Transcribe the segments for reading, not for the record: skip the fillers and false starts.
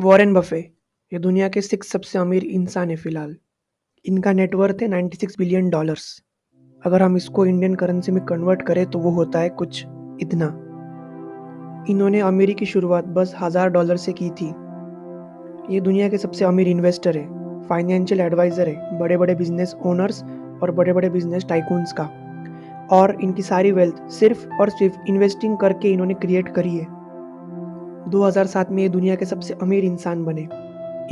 Warren Buffett ये दुनिया के 6 सबसे अमीर इंसान है फिलहाल। इनका नेटवर्थ है $96 बिलियन। अगर हम इसको इंडियन करेंसी में कन्वर्ट करें तो वो होता है कुछ इतना। इन्होंने अमीरी की शुरुआत बस $1000 से की थी। ये दुनिया के सबसे अमीर इन्वेस्टर है, फाइनेंशियल एडवाइज़र है बड़े बड़े बिजनेस ओनर्स और बड़े बड़े बिजनेस टाइकून्स का। और इनकी सारी वेल्थ सिर्फ और सिर्फ इन्वेस्टिंग करके इन्होंने क्रिएट करी है। 2007 में ये दुनिया के सबसे अमीर इंसान बने।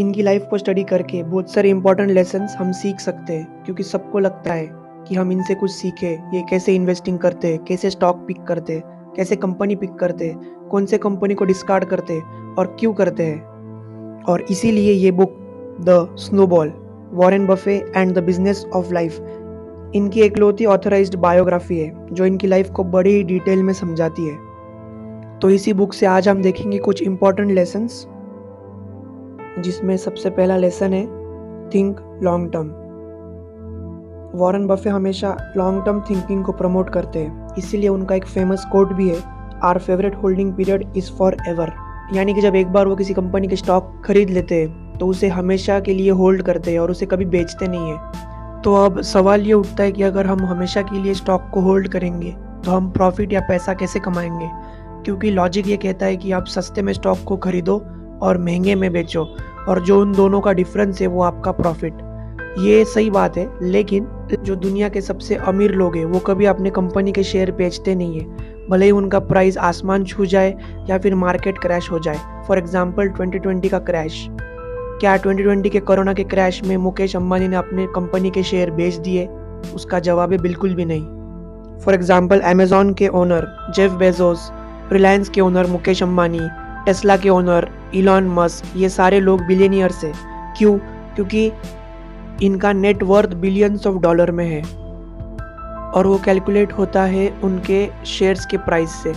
इनकी लाइफ को स्टडी करके बहुत सारे इंपॉर्टेंट लेसन्स हम सीख सकते हैं, क्योंकि सबको लगता है कि हम इनसे कुछ सीखें। ये कैसे इन्वेस्टिंग करते हैं, कैसे स्टॉक पिक करते हैं, कैसे कंपनी पिक करते हैं, कौन से कंपनी को डिस्कार्ड करते हैं और क्यों करते हैं। और इसीलिए ये book the snowball, Warren Buffett and the business of life, इनकी एकलौती ऑथराइज्ड बायोग्राफी है जो इनकी लाइफ को बड़ी ही डिटेल में समझाती है। तो इसी बुक से आज हम देखेंगे कुछ इंपॉर्टेंट लेसन्स, जिसमें सबसे पहला लेसन है think long term. Warren Buffett हमेशा लॉन्ग टर्म थिंकिंग को प्रमोट करते हैं, इसीलिए उनका एक फेमस कोट भी है, our favourite holding period is forever. यानी कि जब एक बार वो किसी कंपनी के स्टॉक खरीद लेते हैं तो उसे हमेशा के लिए होल्ड करते हैं और उसे कभी बेचते नहीं है। तो अब सवाल ये उठता है कि अगर हम हमेशा के लिए स्टॉक को होल्ड करेंगे तो हम प्रॉफिट या पैसा कैसे कमाएंगे, क्योंकि लॉजिक ये कहता है कि आप सस्ते में स्टॉक को खरीदो और महंगे में बेचो, और जो उन दोनों का डिफरेंस है वो आपका प्रॉफिट। ये सही बात है, लेकिन जो दुनिया के सबसे अमीर लोग हैं वो कभी अपने कंपनी के शेयर बेचते नहीं है, भले ही उनका प्राइस आसमान छू जाए या फिर मार्केट क्रैश हो जाए। फॉर एग्जांपल 2020 का क्रैश। क्या 2020 के कोरोना के क्रैश में मुकेश अंबानी ने अपने कंपनी के शेयर बेच दिए? उसका जवाब है बिल्कुल भी नहीं। फॉर एग्जाम्पल अमेजॉन के ओनर जेफ बेजोस, रिलायंस के ओनर मुकेश अंबानी, टेस्ला के ओनर इलॉन मस्क, ये सारे लोग बिलियनियर्स हैं। क्यों? क्योंकि इनका net worth billions of dollar में है और वो कैलकुलेट होता है उनके शेयर्स के प्राइस से,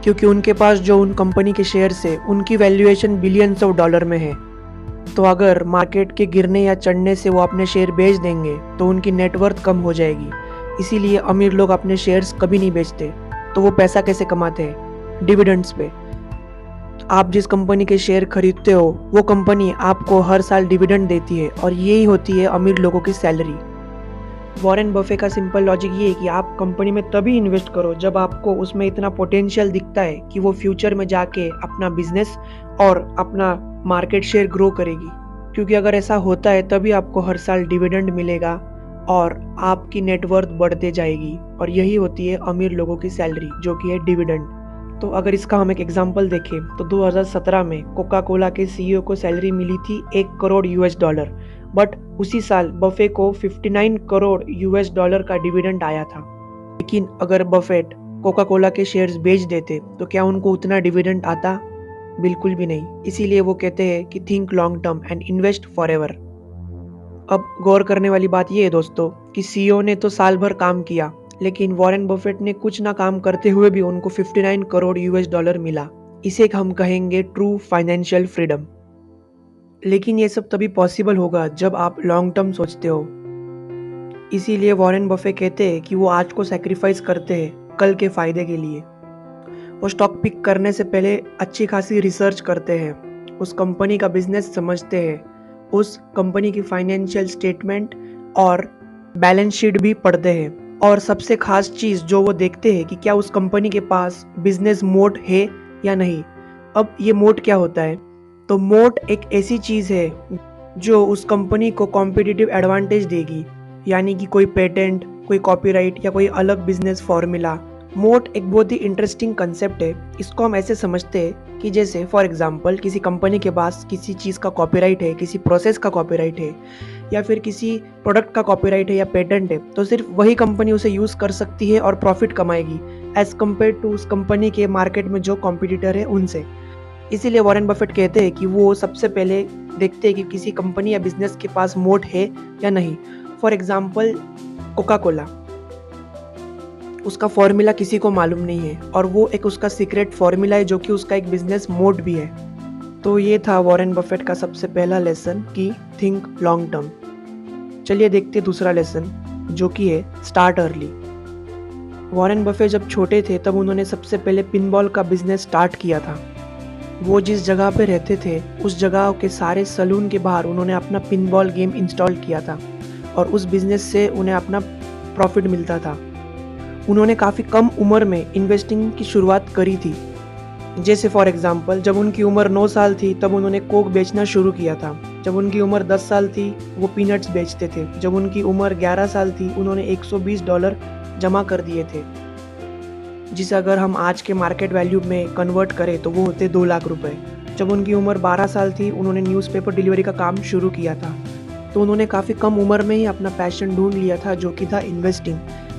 क्योंकि उनके पास जो उन कंपनी के शेयर्स है उनकी वैल्यूएशन बिलियंस ऑफ डॉलर में है। तो अगर मार्केट के गिरने या चढ़ने से वो अपने शेयर बेच देंगे तो उनकी नेटवर्थ कम हो जाएगी। इसीलिए अमीर लोग अपने शेयर्स कभी नहीं बेचते। तो वो पैसा कैसे कमाते हैं? डिविडेंड्स पे। आप जिस कंपनी के शेयर खरीदते हो वो कंपनी आपको हर साल डिविडेंड देती है और यही होती है अमीर लोगों की सैलरी। वॉरेन बफे का सिंपल लॉजिक ये है कि आप कंपनी में तभी इन्वेस्ट करो जब आपको उसमें इतना पोटेंशियल दिखता है कि वो फ्यूचर में जाके अपना बिजनेस और अपना मार्केट शेयर ग्रो करेगी, क्योंकि अगर ऐसा होता है तभी आपको हर साल डिविडेंड मिलेगा और आपकी नेटवर्थ बढ़ते जाएगी। और यही होती है अमीर लोगों की सैलरी, जो कि है डिविडेंड। तो अगर इसका हम एक एग्जांपल देखें तो 2017 में कोका कोला के सीईओ को सैलरी मिली थी $1 करोड़, बट उसी साल बफे को $59 करोड़ का डिविडेंड आया था। लेकिन अगर बफेट कोका कोला के शेयर्स बेच देते तो क्या उनको उतना डिविडेंड आता? बिल्कुल भी नहीं। इसीलिए वो कहते हैं कि think long term and invest for ever. अब गौर करने वाली बात यह है दोस्तों कि सीईओ ने तो साल भर काम किया, लेकिन वॉरेन बफेट ने कुछ ना काम करते हुए भी उनको $59 करोड़ मिला। इसे हम कहेंगे ट्रू फाइनेंशियल फ्रीडम। लेकिन ये सब तभी पॉसिबल होगा जब आप लॉन्ग टर्म सोचते हो। इसीलिए वॉरेन बफे कहते हैं कि वो आज को सैक्रिफाइस करते हैं कल के फायदे के लिए। वो स्टॉक पिक करने से पहले अच्छी खासी रिसर्च करते हैं, उस कंपनी का बिजनेस समझते हैं, उस कंपनी की फाइनेंशियल स्टेटमेंट और बैलेंस शीट भी पढ़ते हैं, और सबसे खास चीज़ जो वो देखते हैं कि क्या उस कंपनी के पास बिजनेस मोट है या नहीं। अब ये मोट क्या होता है? तो मोट एक ऐसी चीज़ है जो उस कंपनी को कॉम्पिटिटिव एडवांटेज देगी, यानी कि कोई पेटेंट, कोई कॉपीराइट या कोई अलग बिजनेस फॉर्मूला। मोट एक बहुत ही इंटरेस्टिंग कंसेप्ट है। इसको हम ऐसे समझते हैं कि जैसे फॉर एग्जांपल किसी कंपनी के पास किसी चीज़ का कॉपीराइट है, किसी प्रोसेस का कॉपीराइट है, या फिर किसी प्रोडक्ट का कॉपीराइट है या पेटेंट है, तो सिर्फ वही कंपनी उसे यूज़ कर सकती है और प्रॉफिट कमाएगी एज कम्पेयर टू उस कंपनी के मार्केट में जो कॉम्पिटिटर है उनसे। इसीलिए वॉरेन बफेट कहते हैं कि वो सबसे पहले देखते हैं कि किसी कंपनी या बिजनेस के पास मोट है या नहीं। फॉर एग्जाम्पल कोका कोला, उसका फॉर्मूला किसी को मालूम नहीं है और वो एक उसका सीक्रेट फॉर्मूला है जो कि उसका एक बिजनेस मोड भी है। तो ये था वॉरेन बफेट का सबसे पहला लेसन कि थिंक लॉन्ग टर्म। चलिए देखते दूसरा लेसन, जो कि है स्टार्ट अर्ली। वॉरेन बफे जब छोटे थे तब उन्होंने सबसे पहले पिनबॉल का बिजनेस स्टार्ट किया था। वो जिस जगह पे रहते थे उस जगह के सारे सैलून के बाहर उन्होंने अपना पिनबॉल गेम इंस्टॉल किया था और उस बिज़नेस से उन्हें अपना प्रॉफ़िट मिलता था। उन्होंने काफ़ी कम उम्र में इन्वेस्टिंग की शुरुआत करी थी। जैसे फॉर एग्ज़ाम्पल जब उनकी उम्र 9 साल थी तब उन्होंने कोक बेचना शुरू किया था। जब उनकी उम्र 10 साल थी वो पीनट्स बेचते थे। जब उनकी उम्र 11 साल थी उन्होंने $120 जमा कर दिए थे, जिसे अगर हम आज के मार्केट वैल्यू में कन्वर्ट करें तो वो होते 2 लाख रुपए। जब उनकी उम्र 12 साल थी उन्होंने न्यूज़पेपर डिलीवरी का काम शुरू किया था। तो उन्होंने काफ़ी कम उम्र में ही अपना पैशन ढूँढ लिया था जो कि था इन्वेस्टिंग।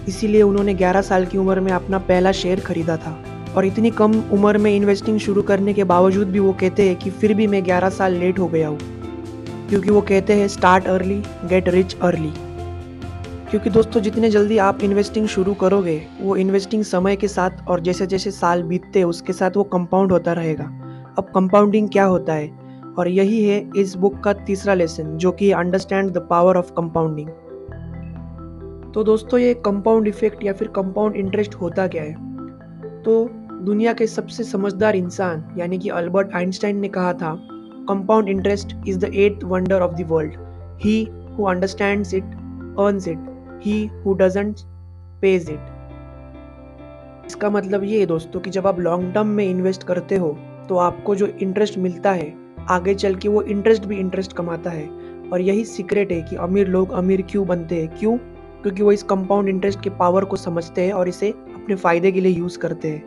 इसीलिए उन्होंने 11 साल की उम्र में अपना पहला शेयर खरीदा था। और इतनी कम उम्र में इन्वेस्टिंग शुरू करने के बावजूद भी वो कहते हैं कि फिर भी मैं 11 साल लेट हो गया हूँ, क्योंकि वो कहते हैं start early get rich early. क्योंकि दोस्तों जितने जल्दी आप इन्वेस्टिंग शुरू करोगे वो इन्वेस्टिंग समय के साथ और जैसे जैसे साल बीतते हैं उसके साथ वो कंपाउंड होता रहेगा। अब कंपाउंडिंग क्या होता है, और यही है इस बुक का तीसरा लेसन जो कि understand the power of compounding. तो दोस्तों ये कंपाउंड इफेक्ट या फिर कंपाउंड इंटरेस्ट होता क्या है? तो दुनिया के सबसे समझदार इंसान यानी कि अल्बर्ट आइंस्टाइन ने कहा था, compound interest is the eighth wonder of the world. He who understands it earns it, he who doesn't page it. इसका मतलब ये है दोस्तों कि जब आप लॉन्ग टर्म में इन्वेस्ट करते हो तो आपको जो इंटरेस्ट मिलता है आगे चल के वो इंटरेस्ट भी इंटरेस्ट कमाता है। और यही सीक्रेट है कि अमीर लोग अमीर क्यों बनते हैं। क्यों? क्योंकि वो इस कंपाउंड इंटरेस्ट के पावर को समझते हैं और इसे अपने फ़ायदे के लिए यूज़ करते हैं।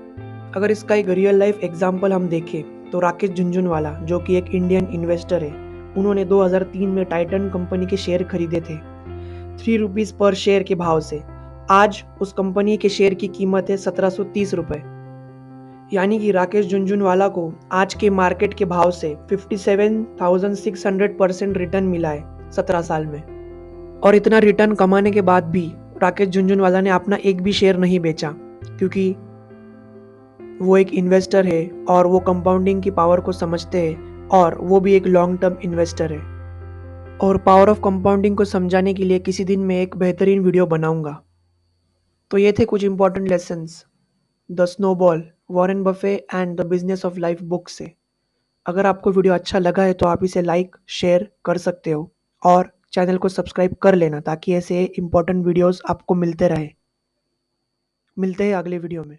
अगर इसका एक रियल लाइफ एग्जाम्पल हम देखें तो राकेश झुनझुनवाला जो कि एक इंडियन इन्वेस्टर है, उन्होंने 2003 में टाइटन कंपनी के शेयर खरीदे थे 3 रुपीज़ पर शेयर के भाव से। आज उस कंपनी के शेयर की कीमत है 1730 रुपए। यानी कि राकेश झुनझुनवाला को आज के मार्केट के भाव से 57,600% रिटर्न मिला है 17 साल में। और इतना रिटर्न कमाने के बाद भी राकेश झुनझुनवाला ने अपना एक भी शेयर नहीं बेचा, क्योंकि वो एक इन्वेस्टर है और वो कंपाउंडिंग की पावर को समझते हैं और वो भी एक लॉन्ग टर्म इन्वेस्टर है। और पावर ऑफ कंपाउंडिंग को समझाने के लिए किसी दिन मैं एक बेहतरीन वीडियो बनाऊंगा। तो ये थे कुछ important lessons the snowball, Warren Buffett and the business of life book से। अगर आपको वीडियो अच्छा लगा है तो आप इसे लाइक शेयर कर सकते हो और चैनल को सब्सक्राइब कर लेना ताकि ऐसे इंपॉर्टेंट वीडियोस आपको मिलते रहे। मिलते हैं अगले वीडियो में।